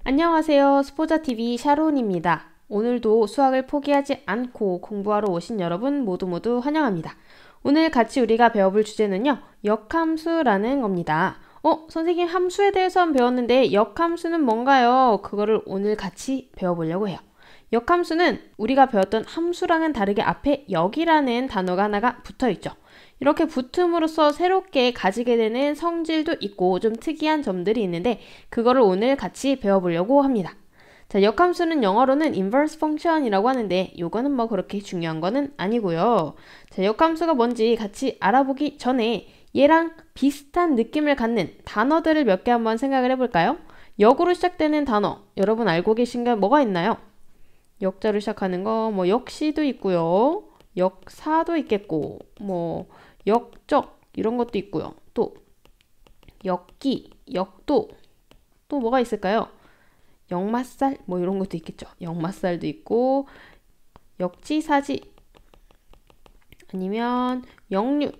안녕하세요. 스포자TV 샤론입니다. 오늘도 수학을 포기하지 않고 공부하러 오신 여러분 모두 환영합니다. 오늘 같이 우리가 배워볼 주제는요. 역함수라는 겁니다. 선생님 함수에 대해서 한번 배웠는데 역함수는 뭔가요? 그거를 오늘 같이 배워보려고 해요. 역함수는 우리가 배웠던 함수랑은 다르게 앞에 역이라는 단어가 하나가 붙어있죠. 이렇게 붙음으로써 새롭게 가지게 되는 성질도 있고 좀 특이한 점들이 있는데 그거를 오늘 같이 배워보려고 합니다. 자, 역함수는 영어로는 inverse function이라고 하는데 요거는 뭐 그렇게 중요한 거는 아니고요. 자, 역함수가 뭔지 같이 알아보기 전에 얘랑 비슷한 느낌을 갖는 단어들을 몇 개 한번 생각을 해볼까요? 역으로 시작되는 단어 여러분 알고 계신 게 뭐가 있나요? 역자로 시작하는 거 뭐 역시도 있고요. 역사도 있겠고 뭐 역적 이런 것도 있고요. 또 역기, 역도 또 뭐가 있을까요? 역마살 뭐 이런 것도 있겠죠. 역마살도 있고 역지사지 아니면 역류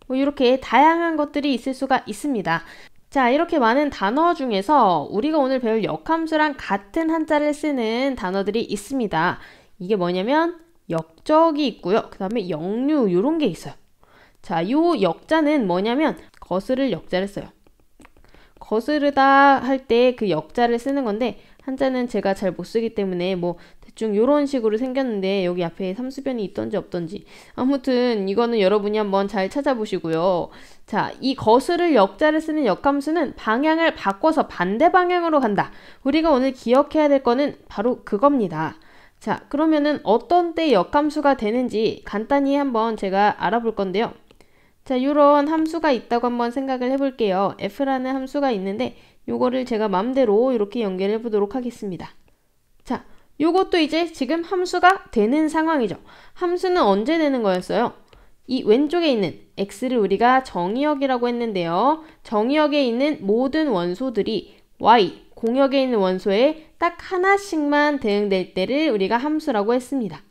뭐 이렇게 다양한 것들이 있을 수가 있습니다. 자, 이렇게 많은 단어 중에서 우리가 오늘 배울 역함수랑 같은 한자를 쓰는 단어들이 있습니다. 이게 뭐냐면 역적이 있고요. 그 다음에 역류 이런 게 있어요. 자, 요 역자는 뭐냐면 거스를 역자를 써요. 거스르다 할 때 그 역자를 쓰는 건데 한자는 제가 잘 못 쓰기 때문에 뭐 대충 요런 식으로 생겼는데 여기 앞에 삼수변이 있던지 없던지 아무튼 이거는 여러분이 한번 잘 찾아보시고요. 자, 이 거스를 역자를 쓰는 역함수는 방향을 바꿔서 반대 방향으로 간다. 우리가 오늘 기억해야 될 거는 바로 그겁니다. 자, 그러면은 어떤 때 역함수가 되는지 간단히 한번 제가 알아볼 건데요. 자, 요런 함수가 있다고 한번 생각을 해볼게요. f라는 함수가 있는데 요거를 제가 맘대로 이렇게 연결해 보도록 하겠습니다. 자, 요것도 이제 지금 함수가 되는 상황이죠. 함수는 언제 되는 거였어요? 이 왼쪽에 있는 x를 우리가 정의역이라고 했는데요. 정의역에 있는 모든 원소들이 y, 공역에 있는 원소에 딱 하나씩만 대응될 때를 우리가 함수라고 했습니다.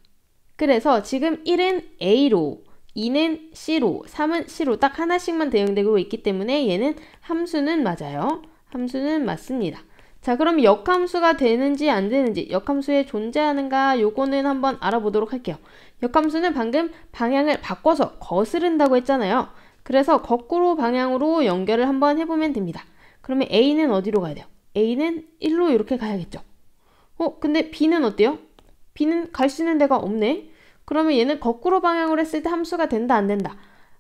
그래서 지금 1은 a로 2는 c로, 3은 c로 딱 하나씩만 대응되고 있기 때문에 얘는 함수는 맞아요. 함수는 맞습니다. 자, 그럼 역함수가 되는지 안 되는지, 역함수에 존재하는가 요거는 한번 알아보도록 할게요. 역함수는 방금 방향을 바꿔서 거스른다고 했잖아요. 그래서 거꾸로 방향으로 연결을 한번 해보면 됩니다. 그러면 A는 어디로 가야 돼요? A는 1로 이렇게 가야겠죠. 근데 B는 어때요? B는 갈 수 있는 데가 없네. 그러면 얘는 거꾸로 방향으로 했을 때 함수가 된다 안 된다?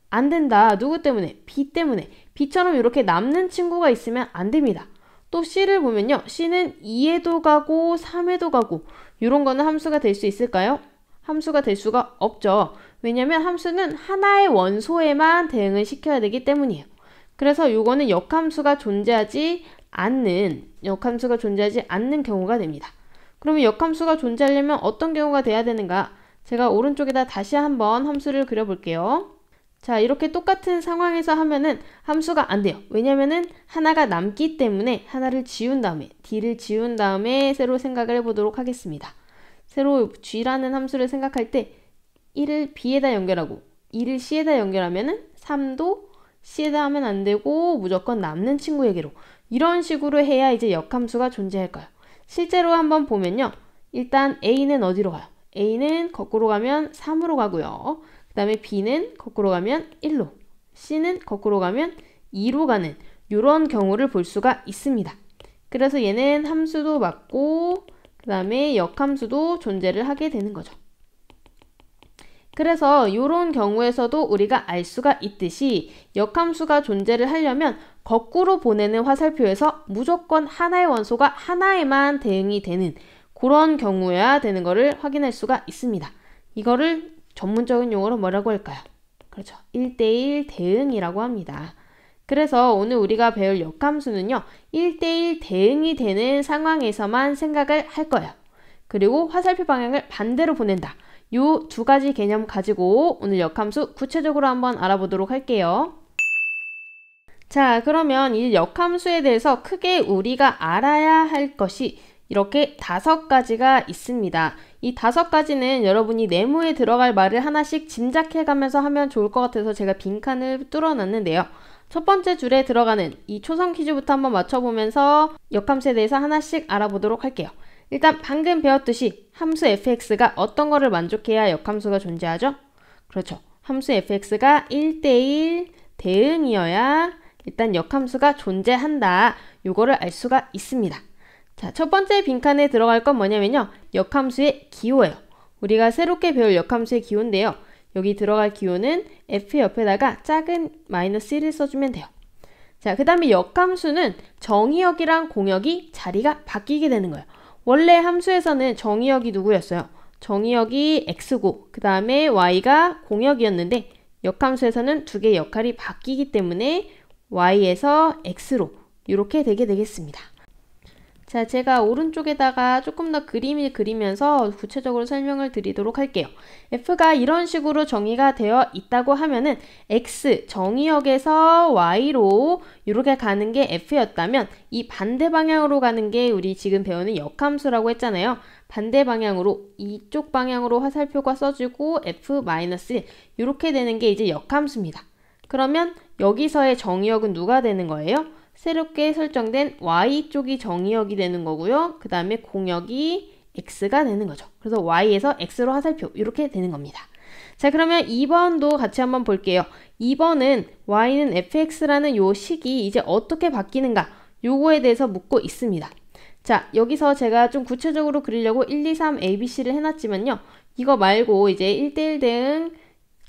안 된다. 누구 때문에? B 때문에. B처럼 이렇게 남는 친구가 있으면 안 됩니다. 또 C를 보면요. C는 2에도 가고 3에도 가고 이런 거는 함수가 될 수 있을까요? 함수가 될 수가 없죠. 왜냐면 함수는 하나의 원소에만 대응을 시켜야 되기 때문이에요. 그래서 이거는 역함수가 존재하지 않는 경우가 됩니다. 그러면 역함수가 존재하려면 어떤 경우가 돼야 되는가? 제가 오른쪽에다 다시 한번 함수를 그려볼게요. 자, 이렇게 똑같은 상황에서 하면은 함수가 안 돼요. 왜냐면은 하나가 남기 때문에 하나를 지운 다음에 d를 지운 다음에 새로 생각을 해보도록 하겠습니다. 새로 g라는 함수를 생각할 때 1을 b에다 연결하고 2를 c에다 연결하면은 3도 c에다 하면 안 되고 무조건 남는 친구에게로 이런 식으로 해야 이제 역함수가 존재할까요? 실제로 한번 보면요. 일단 a는 어디로 가요? A는 거꾸로 가면 3으로 가고요. 그 다음에 B는 거꾸로 가면 1로, C는 거꾸로 가면 2로 가는 이런 경우를 볼 수가 있습니다. 그래서 얘는 함수도 맞고 그 다음에 역함수도 존재를 하게 되는 거죠. 그래서 이런 경우에서도 우리가 알 수가 있듯이 역함수가 존재를 하려면 거꾸로 보내는 화살표에서 무조건 하나의 원소가 하나에만 대응이 되는 그런 경우여야 되는 거를 확인할 수가 있습니다. 이거를 전문적인 용어로 뭐라고 할까요? 그렇죠. 1대1 대응이라고 합니다. 그래서 오늘 우리가 배울 역함수는요. 1대1 대응이 되는 상황에서만 생각을 할 거예요. 그리고 화살표 방향을 반대로 보낸다. 요 두 가지 개념 가지고 오늘 역함수 구체적으로 한번 알아보도록 할게요. 자, 그러면 이 역함수에 대해서 크게 우리가 알아야 할 것이 이렇게 5가지가 있습니다. 이 5가지는 여러분이 네모에 들어갈 말을 하나씩 짐작해가면서 하면 좋을 것 같아서 제가 빈칸을 뚫어놨는데요. 첫 번째 줄에 들어가는 이 초성 퀴즈부터 한번 맞춰보면서 역함수에 대해서 하나씩 알아보도록 할게요. 일단 방금 배웠듯이 함수 fx가 어떤 거를 만족해야 역함수가 존재하죠? 그렇죠. 함수 fx가 1대1 대응이어야 일단 역함수가 존재한다. 요거를 알 수가 있습니다. 자, 첫 번째 빈칸에 들어갈 건 뭐냐면요. 역함수의 기호예요. 우리가 새롭게 배울 역함수의 기호인데요. 여기 들어갈 기호는 f 옆에다가 작은 -1을 써주면 돼요. 자, 그 다음에 역함수는 정의역이랑 공역이 자리가 바뀌게 되는 거예요. 원래 함수에서는 정의역이 누구였어요? 정의역이 x고 그 다음에 y가 공역이었는데 역함수에서는 두 개의 역할이 바뀌기 때문에 y에서 x로 이렇게 되게 되겠습니다. 자, 제가 오른쪽에다가 조금 더 그림을 그리면서 구체적으로 설명을 드리도록 할게요. f가 이런 식으로 정의가 되어 있다고 하면은 x 정의역에서 y로 이렇게 가는 게 f였다면 이 반대 방향으로 가는 게 우리 지금 배우는 역함수라고 했잖아요. 반대 방향으로 이쪽 방향으로 화살표가 써주고 f-1 이렇게 되는 게 이제 역함수입니다. 그러면 여기서의 정의역은 누가 되는 거예요? 새롭게 설정된 y쪽이 정의역이 되는 거고요. 그 다음에 공역이 x가 되는 거죠. 그래서 y에서 x로 화살표 이렇게 되는 겁니다. 자, 그러면 2번도 같이 한번 볼게요. 2번은 y는 fx라는 요 식이 이제 어떻게 바뀌는가 요거에 대해서 묻고 있습니다. 자, 여기서 제가 좀 구체적으로 그리려고 1, 2, 3, ABC를 해놨지만요. 이거 말고 이제 1대1 대응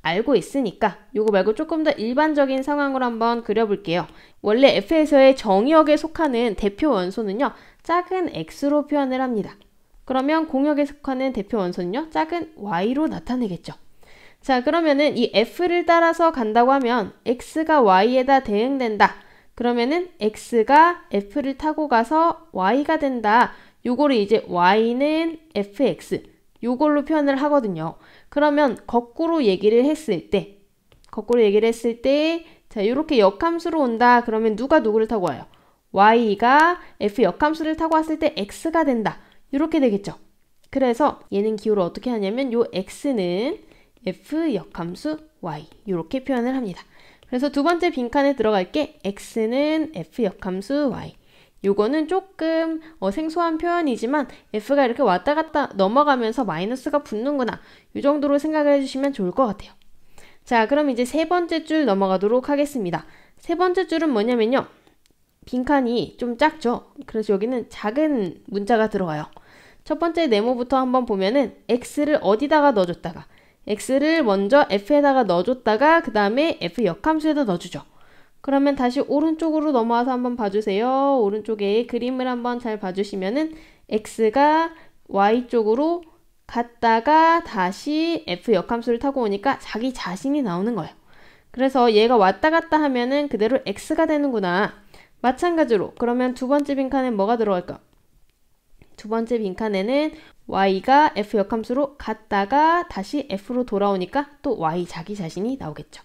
알고 있으니까 요거 말고 조금 더 일반적인 상황으로 한번 그려볼게요. 원래 f에서의 정의역에 속하는 대표 원소는요. 작은 x로 표현을 합니다. 그러면 공역에 속하는 대표 원소는요. 작은 y로 나타내겠죠. 자, 그러면은 이 f를 따라서 간다고 하면 x가 y에다 대응된다. 그러면은 x가 f를 타고 가서 y가 된다. 요거를 이제 y는 fx 요걸로 표현을 하거든요. 그러면 거꾸로 얘기를 했을 때 자, 이렇게 역함수로 온다. 그러면 누가 누구를 타고 와요? y가 f 역함수를 타고 왔을 때 x가 된다. 이렇게 되겠죠. 그래서 얘는 기호를 어떻게 하냐면 요 x는 f 역함수 y 이렇게 표현을 합니다. 그래서 두 번째 빈칸에 들어갈게 x는 f 역함수 y. 요거는 조금 생소한 표현이지만 f가 이렇게 왔다 갔다 넘어가면서 마이너스가 붙는구나. 이 정도로 생각을 해주시면 좋을 것 같아요. 자, 그럼 이제 세 번째 줄 넘어가도록 하겠습니다. 세 번째 줄은 뭐냐면요. 빈칸이 좀 작죠? 그래서 여기는 작은 문자가 들어가요. 첫 번째 네모부터 한번 보면은 x를 어디다가 넣어줬다가 x를 먼저 f에다가 넣어줬다가 그 다음에 f 역함수에다 넣어주죠. 그러면 다시 오른쪽으로 넘어와서 한번 봐주세요. 오른쪽에 그림을 한번 잘 봐주시면은 x가 y쪽으로 갔다가 다시 f 역함수를 타고 오니까 자기 자신이 나오는 거예요. 그래서 얘가 왔다 갔다 하면은 그대로 x가 되는구나. 마찬가지로 그러면 두 번째 빈칸엔 뭐가 들어갈까? 두 번째 빈칸에는 y가 f 역함수로 갔다가 다시 f로 돌아오니까 또 y 자기 자신이 나오겠죠.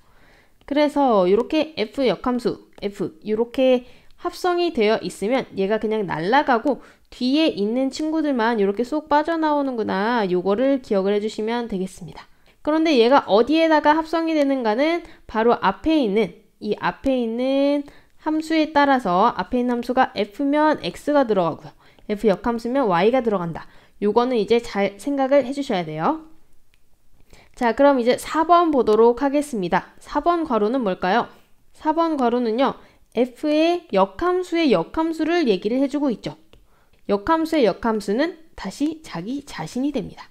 그래서 이렇게 f 역함수 f 이렇게 합성이 되어 있으면 얘가 그냥 날아가고 뒤에 있는 친구들만 이렇게 쏙 빠져나오는구나. 요거를 기억을 해주시면 되겠습니다. 그런데 얘가 어디에다가 합성이 되는가는 바로 앞에 있는 함수에 따라서 앞에 있는 함수가 f면 x가 들어가고요. f 역함수면 y가 들어간다. 요거는 이제 잘 생각을 해주셔야 돼요. 자, 그럼 이제 4번 보도록 하겠습니다. 4번 괄호는 뭘까요? 4번 괄호는요. f의 역함수의 역함수를 얘기를 해주고 있죠. 역함수의 역함수는 다시 자기 자신이 됩니다.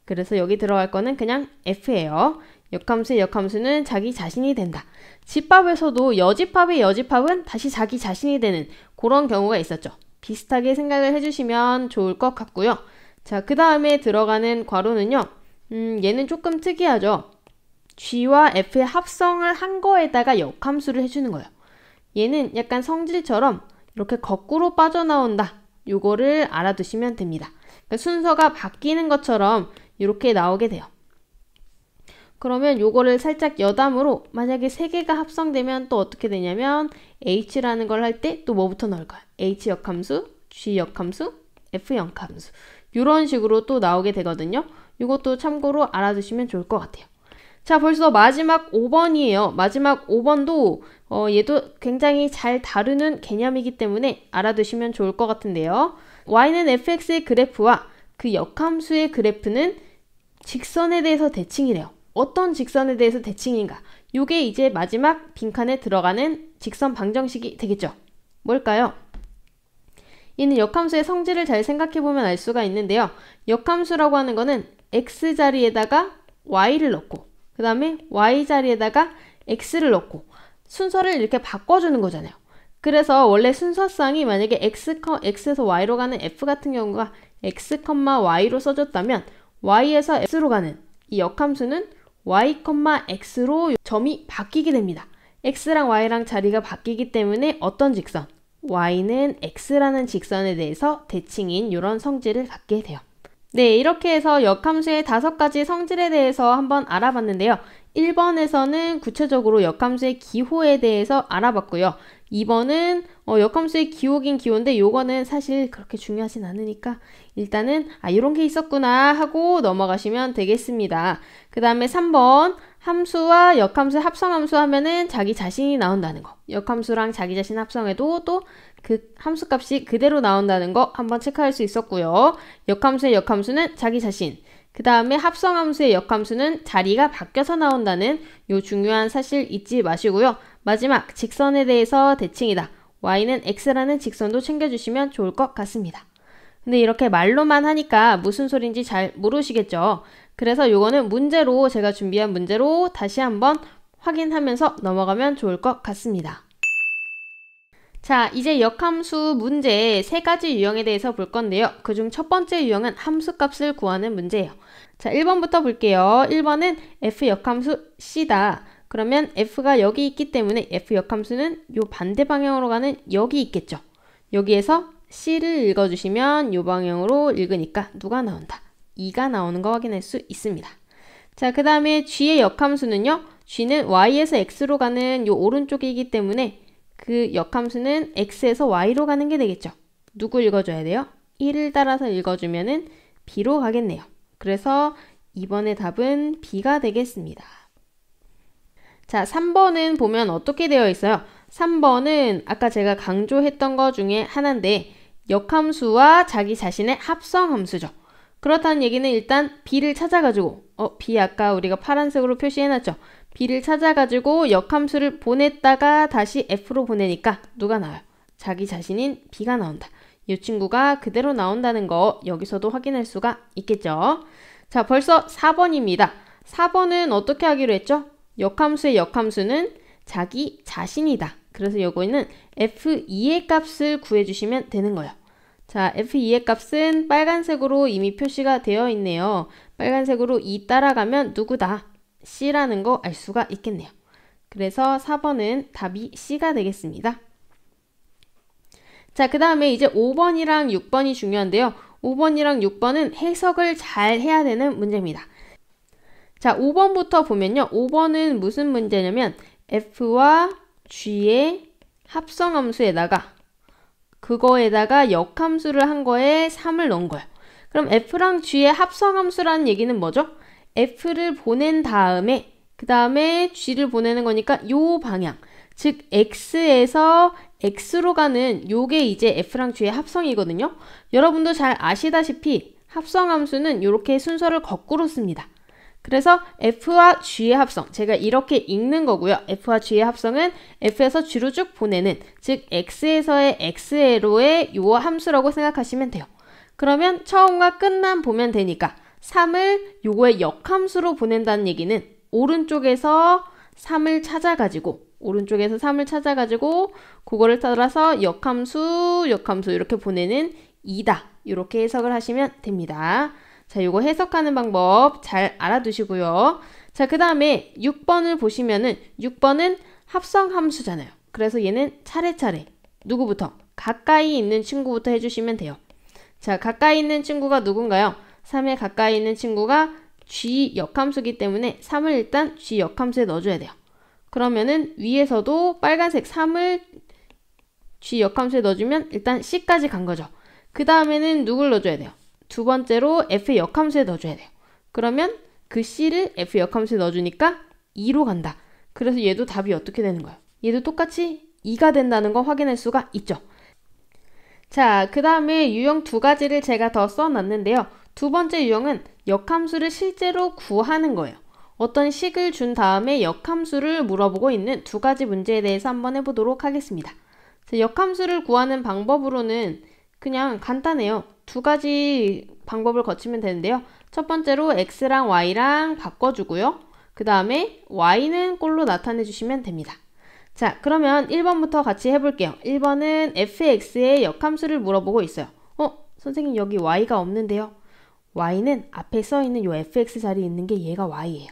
그래서 여기 들어갈 거는 그냥 f예요. 역함수의 역함수는 자기 자신이 된다. 집합에서도 여집합의 여집합은 다시 자기 자신이 되는 그런 경우가 있었죠. 비슷하게 생각을 해주시면 좋을 것 같고요. 자, 그 다음에 들어가는 괄호는요. 얘는 조금 특이하죠. g와 f의 합성을 한 거에다가 역함수를 해주는 거예요. 얘는 약간 성질처럼 이렇게 거꾸로 빠져나온다. 요거를 알아두시면 됩니다. 그러니까 순서가 바뀌는 것처럼 이렇게 나오게 돼요. 그러면 요거를 살짝 여담으로 만약에 세 개가 합성되면 또 어떻게 되냐면 h라는 걸 할 때 또 뭐부터 넣을까요? h 역함수, g 역함수, f 역함수 이런 식으로 또 나오게 되거든요. 이것도 참고로 알아두시면 좋을 것 같아요. 자, 벌써 마지막 5번이에요. 마지막 5번도 얘도 굉장히 잘 다루는 개념이기 때문에 알아두시면 좋을 것 같은데요. y는 fx의 그래프와 그 역함수의 그래프는 직선에 대해서 대칭이래요. 어떤 직선에 대해서 대칭인가? 요게 이제 마지막 빈칸에 들어가는 직선 방정식이 되겠죠. 뭘까요? 얘는 역함수의 성질을 잘 생각해보면 알 수가 있는데요. 역함수라고 하는 거는 x 자리에다가 y를 넣고 그 다음에 y 자리에다가 x를 넣고 순서를 이렇게 바꿔주는 거잖아요. 그래서 원래 순서상이 만약에 x에서 y로 가는 f 같은 경우가 x, y로 써줬다면 y에서 x로 가는 이 역함수는 y, x로 점이 바뀌게 됩니다. x랑 y랑 자리가 바뀌기 때문에 어떤 직선? y는 x라는 직선에 대해서 대칭인 이런 성질을 갖게 돼요. 네, 이렇게 해서 역함수의 5가지 성질에 대해서 한번 알아봤는데요. 1번에서는 구체적으로 역함수의 기호에 대해서 알아봤고요. 2번은 역함수의 기호긴 기호인데 요거는 사실 그렇게 중요하진 않으니까 일단은 이런 게 있었구나 하고 넘어가시면 되겠습니다. 그 다음에 3번 함수와 역함수 합성함수 하면은 자기 자신이 나온다는 거. 역함수랑 자기 자신 합성해도 또 그 함수값이 그대로 나온다는 거 한번 체크할 수 있었고요. 역함수의 역함수는 자기 자신. 그 다음에 합성함수의 역함수는 자리가 바뀌어서 나온다는 요 중요한 사실 잊지 마시고요. 마지막 직선에 대해서 대칭이다. y는 x라는 직선도 챙겨주시면 좋을 것 같습니다. 근데 이렇게 말로만 하니까 무슨 소린지 잘 모르시겠죠? 그래서 요거는 문제로 제가 준비한 문제로 다시 한번 확인하면서 넘어가면 좋을 것 같습니다. 자, 이제 역함수 문제 3가지 유형에 대해서 볼 건데요. 그중 첫 번째 유형은 함수값을 구하는 문제예요. 자, 1번부터 볼게요. 1번은 f 역함수 c다. 그러면 f가 여기 있기 때문에 f 역함수는 요 반대 방향으로 가는 여기 있겠죠. 여기에서 c를 읽어주시면 요 방향으로 읽으니까 누가 나온다? 2가 나오는 거 확인할 수 있습니다. 자, 그 다음에 g의 역함수는요. g는 y에서 x로 가는 요 오른쪽이기 때문에 그 역함수는 x에서 y로 가는 게 되겠죠. 누구 읽어줘야 돼요? 1을 따라서 읽어주면은 b로 가겠네요. 그래서 2번의 답은 b가 되겠습니다. 자, 3번은 보면 어떻게 되어 있어요? 3번은 아까 제가 강조했던 것 중에 하나인데 역함수와 자기 자신의 합성함수죠. 그렇다는 얘기는 일단 b를 찾아가지고 b 아까 우리가 파란색으로 표시해놨죠. b를 찾아가지고 역함수를 보냈다가 다시 f로 보내니까 누가 나와요? 자기 자신인 b가 나온다. 이 친구가 그대로 나온다는 거 여기서도 확인할 수가 있겠죠. 자, 벌써 4번입니다. 4번은 어떻게 하기로 했죠? 역함수의 역함수는 자기 자신이다. 그래서 요거는 f2의 값을 구해주시면 되는 거예요. 자, f2의 값은 빨간색으로 이미 표시가 되어 있네요. 빨간색으로 2 따라가면 누구다? C라는 거 알 수가 있겠네요. 그래서 4번은 답이 C가 되겠습니다. 자, 그 다음에 이제 5번이랑 6번이 중요한데요. 5번이랑 6번은 해석을 잘 해야 되는 문제입니다. 자, 5번부터 보면요. 5번은 무슨 문제냐면 F와 G의 합성함수에다가 그거에다가 역함수를 한 거에 3을 넣은 거예요. 그럼 F랑 G의 합성함수라는 얘기는 뭐죠? F를 보낸 다음에 그 다음에 G를 보내는 거니까 요 방향, 즉 X에서 X로 가는 요게 이제 F랑 G의 합성이거든요. 여러분도 잘 아시다시피 합성함수는 이렇게 순서를 거꾸로 씁니다. 그래서 F와 G의 합성, 제가 이렇게 읽는 거고요. F와 G의 합성은 F에서 G로 쭉 보내는, 즉 X에서의 X로의 요 함수라고 생각하시면 돼요. 그러면 처음과 끝만 보면 되니까 3을 요거의 역함수로 보낸다는 얘기는 오른쪽에서 3을 찾아가지고 그거를 따라서 역함수 이렇게 보내는 2다. 이렇게 해석을 하시면 됩니다. 자, 요거 해석하는 방법 잘 알아두시고요. 자, 그 다음에 6번을 보시면은 6번은 합성함수잖아요. 그래서 얘는 차례차례 누구부터? 가까이 있는 친구부터 해주시면 돼요. 자, 가까이 있는 친구가 누군가요? 3에 가까이 있는 친구가 G 역함수기 때문에 3을 일단 G 역함수에 넣어줘야 돼요. 그러면은 위에서도 빨간색 3을 G 역함수에 넣어주면 일단 C까지 간 거죠. 그 다음에는 누굴 넣어줘야 돼요? 두 번째로 F 역함수에 넣어줘야 돼요. 그러면 그 C를 F 역함수에 넣어주니까 2로 간다. 그래서 얘도 답이 어떻게 되는 거예요? 얘도 똑같이 2가 된다는 거 확인할 수가 있죠. 자, 그 다음에 유형 두 가지를 제가 더 써놨는데요. 두 번째 유형은 역함수를 실제로 구하는 거예요. 어떤 식을 준 다음에 역함수를 물어보고 있는 두 가지 문제에 대해서 한번 해보도록 하겠습니다. 자, 역함수를 구하는 방법으로는 그냥 간단해요. 두 가지 방법을 거치면 되는데요. 첫 번째로 x랑 y랑 바꿔주고요. 그 다음에 y는 꼴로 나타내 주시면 됩니다. 자, 그러면 1번부터 같이 해볼게요. 1번은 fx의 역함수를 물어보고 있어요. 선생님 여기 y가 없는데요. y는 앞에 써있는 요 fx 자리에 있는 게 얘가 y예요.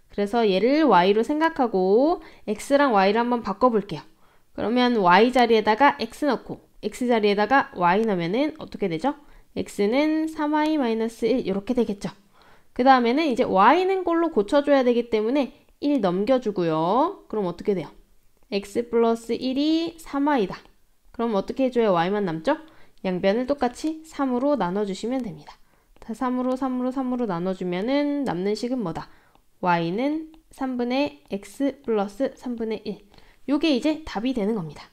그래서 얘를 y로 생각하고 x랑 y를 한번 바꿔볼게요. 그러면 y 자리에다가 x 넣고 x 자리에다가 y 넣으면은 어떻게 되죠? x는 3y-1 이렇게 되겠죠. 그 다음에는 이제 y는 꼴로 고쳐줘야 되기 때문에 1 넘겨주고요. 그럼 어떻게 돼요? x 플러스 1이 3y다. 그럼 어떻게 해줘야 y만 남죠? 양변을 똑같이 3으로 나눠주시면 됩니다. 3으로 나눠주면은 남는 식은 뭐다? y는 3분의 x 플러스 3분의 1. 요게 이제 답이 되는 겁니다.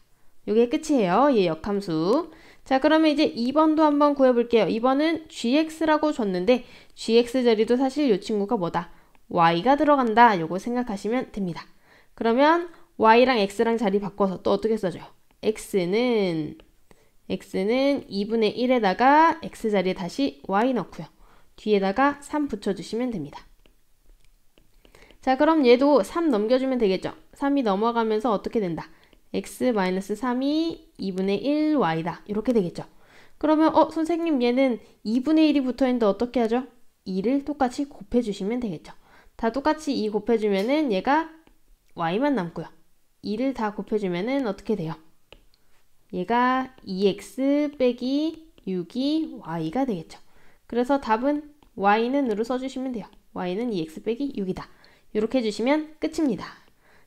요게 끝이에요. 얘 역함수. 자, 그러면 이제 2번도 한번 구해볼게요. 2번은 gx라고 줬는데 gx 자리도 사실 요 친구가 뭐다? y가 들어간다. 요거 생각하시면 됩니다. 그러면 y랑 x랑 자리 바꿔서 또 어떻게 써줘요? x는 2분의 1에다가 x 자리에 다시 y 넣고요. 뒤에다가 3 붙여주시면 됩니다. 자, 그럼 얘도 3 넘겨주면 되겠죠? 3이 넘어가면서 어떻게 된다? x-3이 2분의 1y다. 이렇게 되겠죠? 그러면 선생님 얘는 2분의 1이 붙어있는데 어떻게 하죠? 2를 똑같이 곱해주시면 되겠죠? 다 똑같이 2 곱해주면은 얘가 y만 남고요. 2를 다 곱해주면은 어떻게 돼요? 얘가 2x 빼기 6이 y가 되겠죠. 그래서 답은 y는으로 써주시면 돼요. y는 2x 빼기 6이다. 이렇게 해주시면 끝입니다.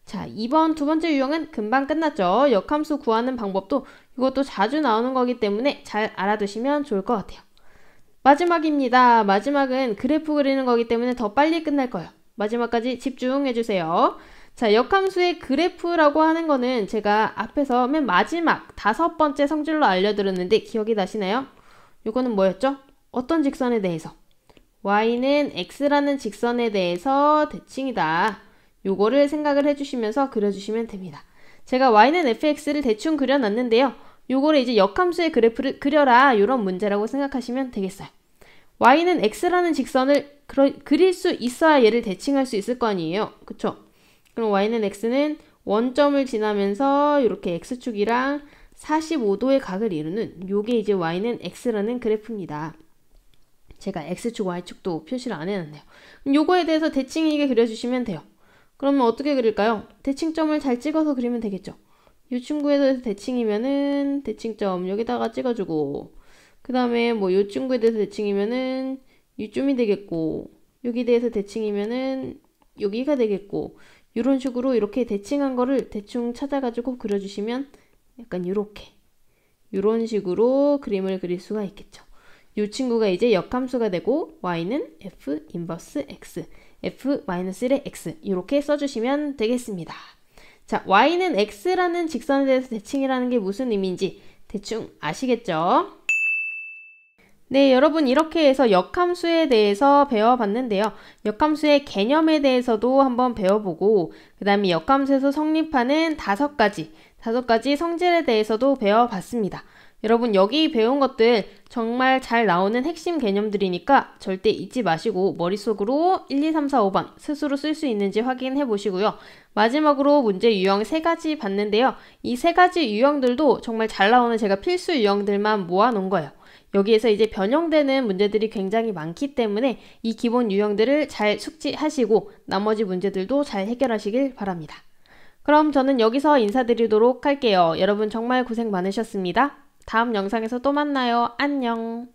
자, 2번 두 번째 유형은 금방 끝났죠. 역함수 구하는 방법도 이것도 자주 나오는 거기 때문에 잘 알아두시면 좋을 것 같아요. 마지막입니다. 마지막은 그래프 그리는 거기 때문에 더 빨리 끝날 거예요. 마지막까지 집중해주세요. 자, 역함수의 그래프라고 하는 거는 제가 앞에서 맨 마지막 5번째 성질로 알려드렸는데 기억이 나시나요? 요거는 뭐였죠? 어떤 직선에 대해서? y는 x라는 직선에 대해서 대칭이다. 요거를 생각을 해주시면서 그려주시면 됩니다. 제가 y는 fx를 대충 그려놨는데요. 요거를 이제 역함수의 그래프를 그려라. 이런 문제라고 생각하시면 되겠어요. y는 x라는 직선을 그릴 수 있어야 얘를 대칭할 수 있을 거 아니에요. 그쵸? 그럼 y는 x는 원점을 지나면서 이렇게 x축이랑 45도의 각을 이루는 요게 이제 y는 x라는 그래프입니다. 제가 x축, y축도 표시를 안 해놨네요. 그럼 요거에 대해서 대칭이게 그려주시면 돼요. 그러면 어떻게 그릴까요? 대칭점을 잘 찍어서 그리면 되겠죠. 이 친구에 대해서 대칭이면은 대칭점 여기다가 찍어주고, 그 다음에 뭐 이 친구에 대해서 대칭이면은 이쯤이 되겠고, 여기 대해서 대칭이면은 여기가 되겠고, 이런 식으로 이렇게 대칭한 거를 대충 찾아가지고 그려주시면 약간 이런 식으로 그림을 그릴 수가 있겠죠. 이 친구가 이제 역함수가 되고 y는 f 인버스 x, f-1의 x 이렇게 써주시면 되겠습니다. 자, y는 x라는 직선에 대해서 대칭이라는 게 무슨 의미인지 대충 아시겠죠? 네, 여러분 이렇게 해서 역함수에 대해서 배워봤는데요. 역함수의 개념에 대해서도 한번 배워보고 그 다음에 역함수에서 성립하는 5가지 성질에 대해서도 배워봤습니다. 여러분 여기 배운 것들 정말 잘 나오는 핵심 개념들이니까 절대 잊지 마시고 머릿속으로 1, 2, 3, 4, 5번 스스로 쓸 수 있는지 확인해 보시고요. 마지막으로 문제 유형 3가지 봤는데요. 이 3가지 유형들도 정말 잘 나오는 제가 필수 유형들만 모아놓은 거예요. 여기에서 이제 변형되는 문제들이 굉장히 많기 때문에 이 기본 유형들을 잘 숙지하시고 나머지 문제들도 잘 해결하시길 바랍니다. 그럼 저는 여기서 인사드리도록 할게요. 여러분 정말 고생 많으셨습니다. 다음 영상에서 또 만나요. 안녕.